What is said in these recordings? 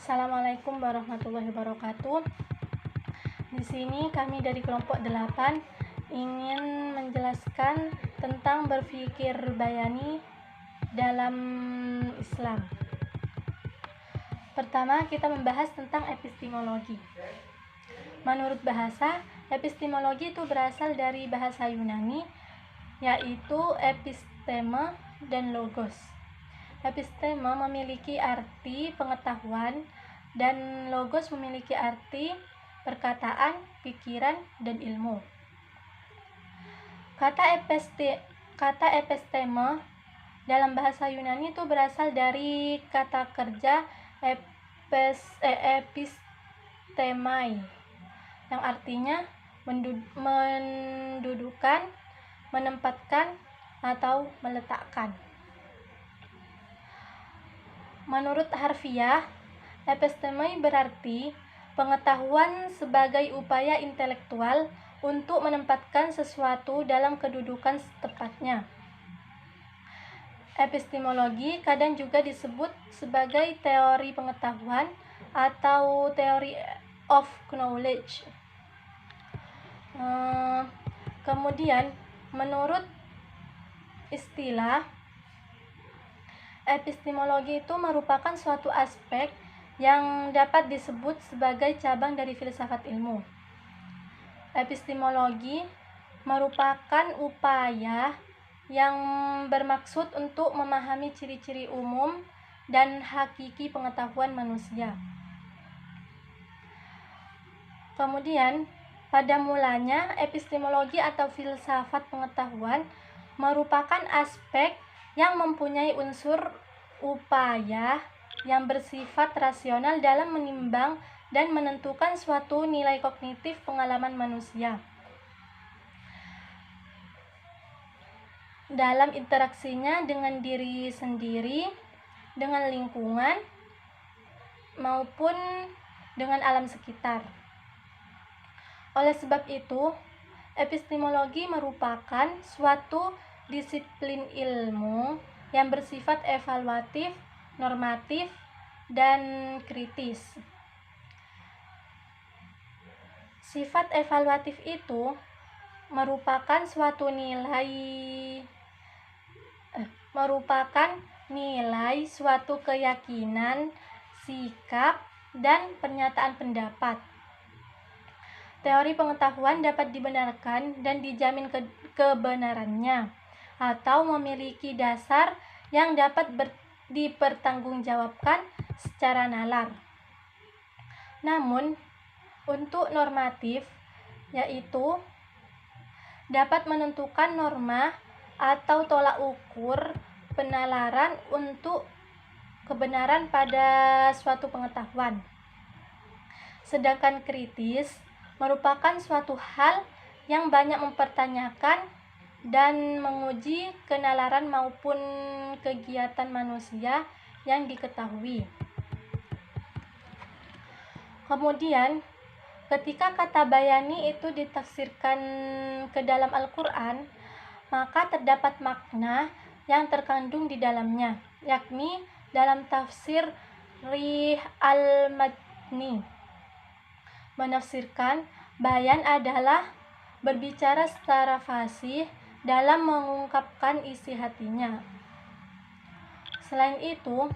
Assalamualaikum warahmatullahi wabarakatuh. Di sini kami dari kelompok 8 ingin menjelaskan tentang berpikir bayani dalam Islam. Pertama, kita membahas tentang epistemologi. Menurut bahasa, epistemologi itu berasal dari bahasa Yunani, yaitu episteme dan logos. Episteme memiliki arti pengetahuan dan logos memiliki arti perkataan, pikiran, dan ilmu. Kata episteme dalam bahasa Yunani itu berasal dari kata kerja epistemai, yang artinya mendudukan, menempatkan, atau meletakkan. Menurut harfiah, episteme berarti pengetahuan sebagai upaya intelektual untuk menempatkan sesuatu dalam kedudukan tepatnya. Epistemologi kadang juga disebut sebagai teori pengetahuan atau theory of knowledge. Kemudian, menurut istilah, epistemologi itu merupakan suatu aspek yang dapat disebut sebagai cabang dari filsafat ilmu. Epistemologi merupakan upaya yang bermaksud untuk memahami ciri-ciri umum dan hakiki pengetahuan manusia. Kemudian, pada mulanya, epistemologi atau filsafat pengetahuan merupakan aspek yang mempunyai unsur upaya yang bersifat rasional dalam menimbang dan menentukan suatu nilai kognitif pengalaman manusia dalam interaksinya dengan diri sendiri, dengan lingkungan, maupun dengan alam sekitar. Oleh sebab itu, epistemologi merupakan suatu disiplin ilmu yang bersifat evaluatif, normatif, dan kritis. Sifat evaluatif itu merupakan suatu keyakinan, sikap, dan pernyataan pendapat. Teori pengetahuan dapat dibenarkan dan dijamin kebenarannya, atau memiliki dasar yang dapat dipertanggungjawabkan secara nalar. Namun, untuk normatif, yaitu dapat menentukan norma atau tolak ukur penalaran untuk kebenaran pada suatu pengetahuan. Sedangkan kritis merupakan suatu hal yang banyak mempertanyakan dan menguji kenalaran maupun kegiatan manusia yang diketahui. Kemudian, ketika kata bayani itu ditafsirkan ke dalam Al-Quran, maka terdapat makna yang terkandung di dalamnya, yakni dalam tafsir Rih al-Madni menafsirkan bayan adalah berbicara secara fasih dalam mengungkapkan isi hatinya. Selain itu,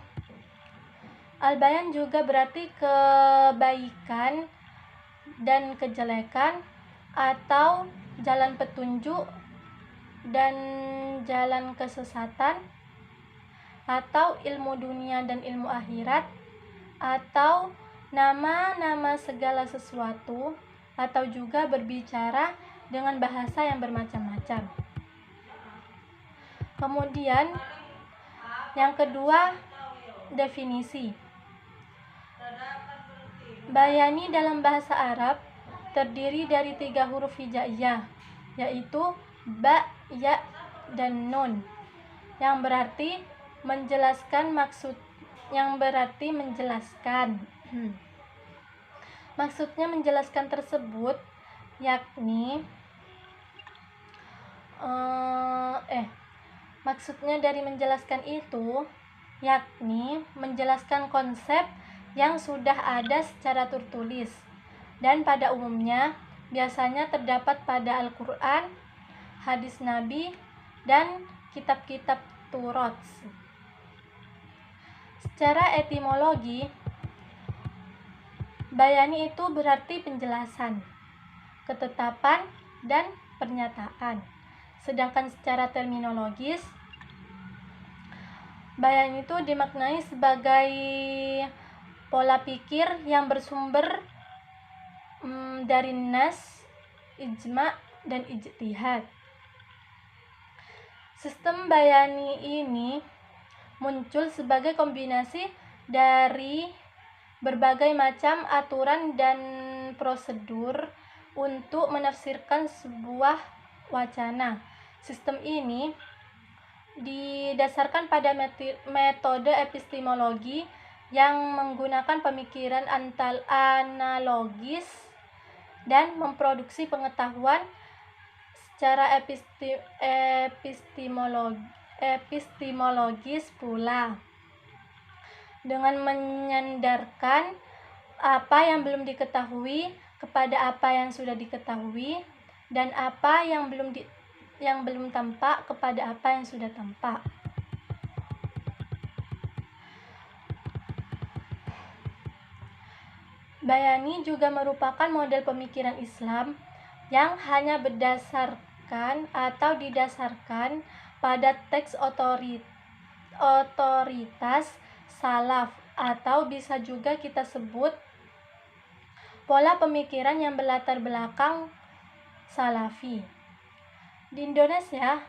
al-bayan juga berarti kebaikan dan kejelekan, atau jalan petunjuk dan jalan kesesatan, atau ilmu dunia dan ilmu akhirat, atau nama-nama segala sesuatu, atau juga berbicara dengan bahasa yang bermacam-macam. Kemudian, yang kedua, definisi. Bayani dalam bahasa Arab terdiri dari 3 huruf hijaiyah, yaitu ba, ya, dan nun, yang berarti menjelaskan Maksudnya menjelaskan tersebut yakni maksudnya dari menjelaskan itu yakni menjelaskan konsep yang sudah ada secara tertulis dan pada umumnya biasanya terdapat pada Al-Quran, hadis Nabi, dan kitab-kitab Taurat. Secara etimologi, bayani itu berarti penjelasan, ketetapan, dan pernyataan. Sedangkan secara terminologis, bayani itu dimaknai sebagai pola pikir yang bersumber dari nas, ijma, dan ijtihad. Sistem bayani ini muncul sebagai kombinasi dari berbagai macam aturan dan prosedur untuk menafsirkan sebuah wacana. Sistem ini didasarkan pada metode epistemologi yang menggunakan pemikiran analogis dan memproduksi pengetahuan secara epistemologis pula, dengan menyandarkan apa yang belum diketahui kepada apa yang sudah diketahui, dan apa yang belum tampak kepada apa yang sudah tampak. Bayani juga merupakan model pemikiran Islam yang hanya berdasarkan atau didasarkan pada teks otoritas salaf, atau bisa juga kita sebut pola pemikiran yang berlatar belakang salafi. Di Indonesia,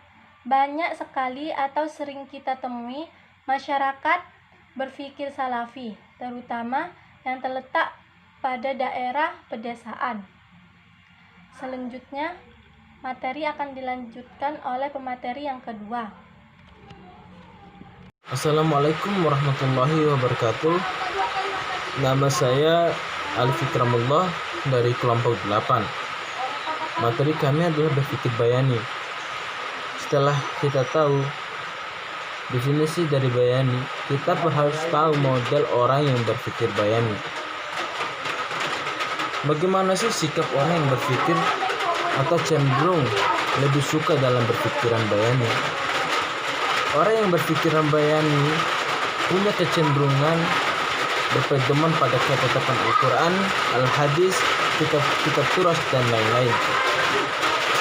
banyak sekali atau sering kita temui masyarakat berpikir salafi, terutama yang terletak pada daerah pedesaan. Selanjutnya, materi akan dilanjutkan oleh pemateri yang kedua. Assalamualaikum warahmatullahi wabarakatuh. Nama saya Alfikramullah dari kelompok 8. Materi kami adalah berpikir bayani. Setelah kita tahu definisi dari bayani, kita harus tahu model orang yang berpikir bayani. Bagaimana sih sikap orang yang berpikir atau cenderung lebih suka dalam berpikiran bayani? Orang yang berpikiran bayani punya kecenderungan berpedoman pada ketetapan Al-Quran, Al-Hadis, kitab Taurat, dan lain-lain.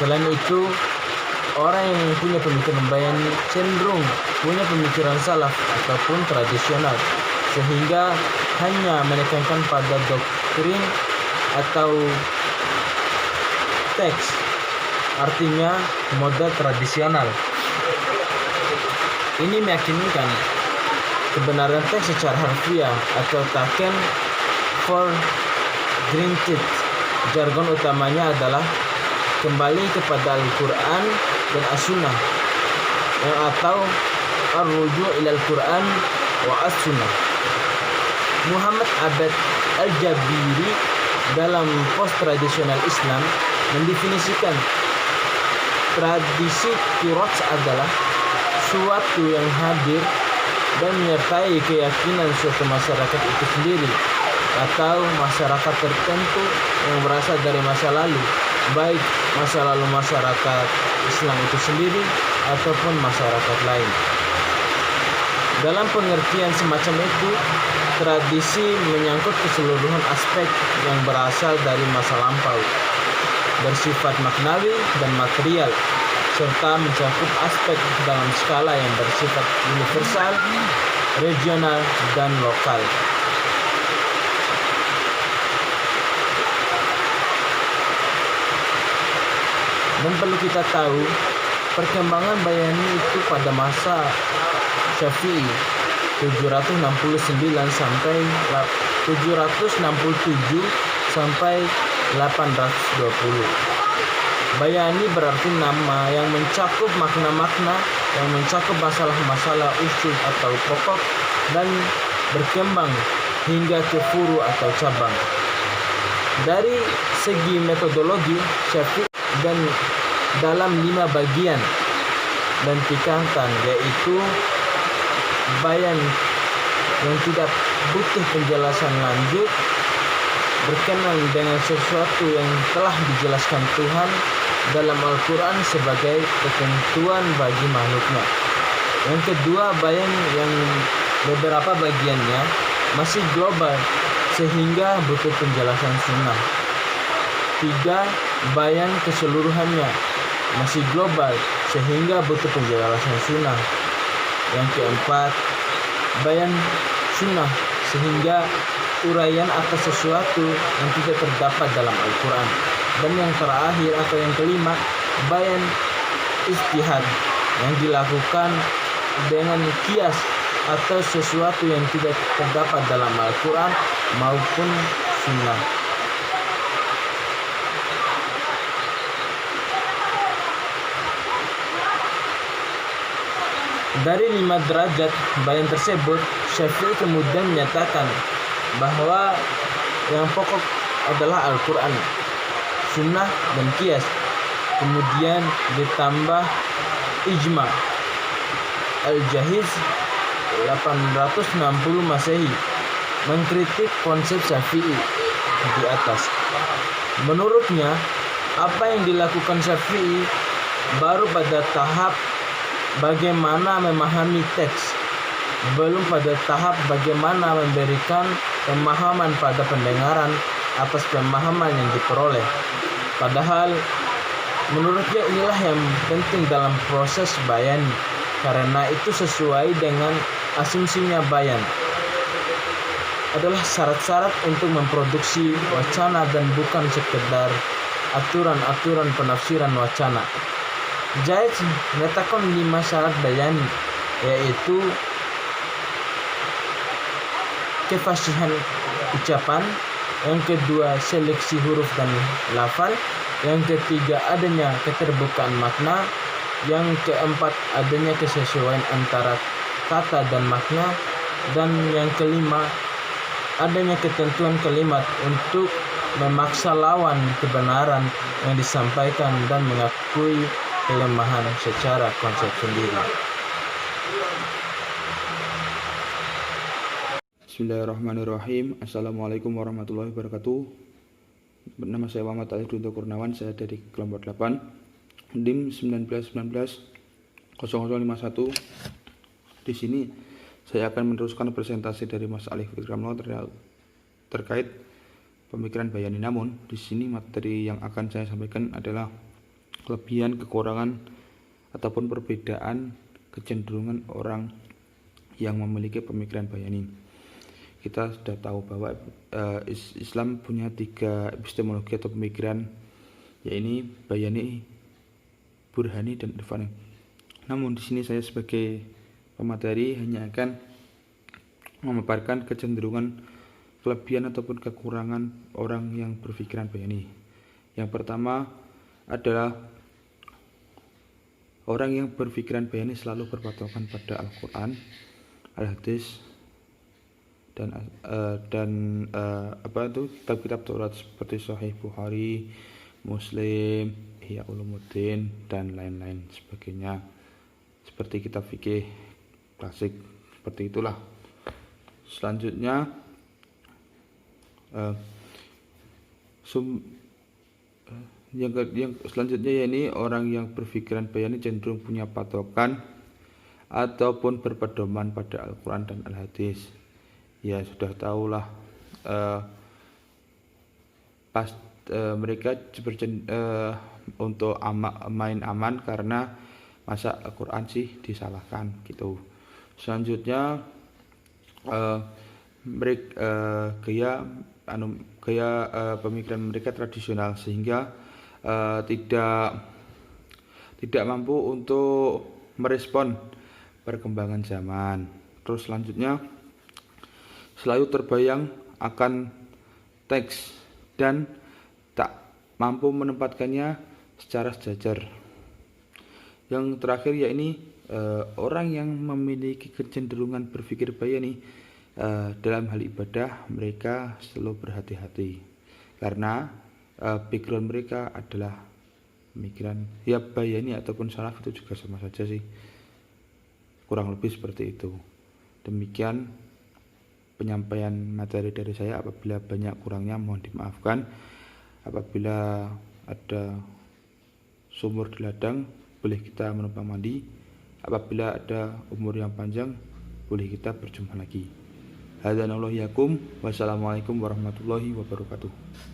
Selain itu, orang yang punya pemikiran bayani cenderung punya pemikiran salaf ataupun tradisional, sehingga hanya menekankan pada doktrin atau teks, artinya model tradisional. Ini meyakinkan kebenaran teks secara harfiah atau taken for granted. Jargon utamanya adalah kembali kepada Al-Quran dan As-Sunnah, atau ar-ruju' ila Al-Quran wa As-Sunnah. Muhammad Abad Al-Jabiri dalam post-tradisional Islam mendefinisikan tradisi Taurat adalah suatu yang hadir dan menyertai keyakinan suatu masyarakat itu sendiri atau masyarakat tertentu yang berasal dari masa lalu, baik masa lalu masyarakat Islam itu sendiri ataupun masyarakat lain. Dalam pengertian semacam itu, tradisi menyangkut keseluruhan aspek yang berasal dari masa lampau, bersifat maknawi dan material, serta mencakup aspek dalam skala yang bersifat universal, regional, dan lokal. Dan perlu kita tahu, perkembangan bayani itu pada masa Syafi'i 767 sampai 820. Bayani berarti nama yang mencakup makna-makna, yang mencakup masalah-masalah usul atau pokok, dan berkembang hingga ke furu atau cabang. Dari segi metodologi, Syafi'i dan dalam 5 bagian dan tingkatan, yaitu bayan yang tidak butuh penjelasan lanjut, berkenan dengan sesuatu yang telah dijelaskan Tuhan dalam Al-Quran sebagai ketentuan bagi makhluknya. Yang kedua, bayan yang beberapa bagiannya masih global sehingga butuh penjelasan sunnah. Tiga, bayan keseluruhannya masih global sehingga butuh penjelasan sunnah. Yang keempat, bayan sunnah sehingga uraian atas sesuatu yang tidak terdapat dalam Al-Quran. Dan yang terakhir atau yang kelima, bayan ijtihad yang dilakukan dengan kias atau sesuatu yang tidak terdapat dalam Al-Quran maupun sunnah. Dari 5 derajat bayan tersebut, Syafi'i kemudian menyatakan bahwa yang pokok adalah Al-Quran, sunnah, dan kias. Kemudian ditambah ijma. Al-Jahiz 860 Masehi mengkritik konsep Syafi'i di atas. Menurutnya, apa yang dilakukan Syafi'i baru pada tahap bagaimana memahami teks, belum pada tahap bagaimana memberikan pemahaman pada pendengaran atas pemahaman yang diperoleh. Padahal menurutnya inilah yang penting dalam proses bayan, karena itu sesuai dengan asumsinya bayan adalah syarat-syarat untuk memproduksi wacana dan bukan sekedar aturan-aturan penafsiran wacana. Jaiz meletakkan 5 syarat bayani, yaitu kefasihan ucapan, yang kedua seleksi huruf dan lafal, yang ketiga adanya keterbukaan makna, yang keempat adanya kesesuaian antara kata dan makna, dan yang kelima adanya ketentuan kalimat untuk memaksa lawan kebenaran yang disampaikan dan mengakui kelemahan secara konsep sendiri. Bismillahirrahmanirrahim. Assalamualaikum warahmatullahi wabarakatuh. Nama saya Muhammad Ali Dunto Kurnawan. Saya dari kelompok 8 DIM 1919 0051. Di sini saya akan meneruskan presentasi dari Mas Alif Fikramlo terkait pemikiran bayani. Namun di sini materi yang akan saya sampaikan adalah kelebihan, kekurangan ataupun perbedaan kecenderungan orang yang memiliki pemikiran bayani. Kita sudah tahu bahwa Islam punya 3 epistemologi atau pemikiran, yaitu bayani, burhani, dan irfani. Namun di sini saya sebagai pemateri hanya akan memaparkan kecenderungan, kelebihan ataupun kekurangan orang yang berpikiran bayani. Yang pertama adalah orang yang berpikiran bayani selalu berpatokan pada Al-Quran, Al-Hadis, dan kitab-kitab Taurat seperti Sahih Bukhari, Muslim, Ihya Ulumuddin, dan lain-lain sebagainya, seperti kitab fikih klasik, seperti itulah. Selanjutnya yang selanjutnya yakni orang yang berpikiran bayani cenderung punya patokan ataupun berpedoman pada Al-Quran dan Al-Hadis. Ya sudah tahulah mereka untuk main aman karena masa Al-Quran sih disalahkan gitu. Selanjutnya gaya pemikiran mereka tradisional sehingga tidak mampu untuk merespon perkembangan zaman. Terus selanjutnya selalu terbayang akan teks dan tak mampu menempatkannya secara sejajar. Yang terakhir yakni orang yang memiliki kecenderungan berpikir bayani dalam hal ibadah, mereka selalu berhati-hati karena background mereka adalah pemikiran ya bayani ataupun salaf, itu juga sama saja sih, kurang lebih seperti itu. Demikian, penyampaian materi dari saya. Apabila banyak kurangnya mohon dimaafkan. Apabila ada sumur di ladang, boleh kita menumpang mandi. Apabila ada umur yang panjang, boleh kita berjumpa lagi. Hadzanallahu yakum. Wassalamualaikum warahmatullahi wabarakatuh.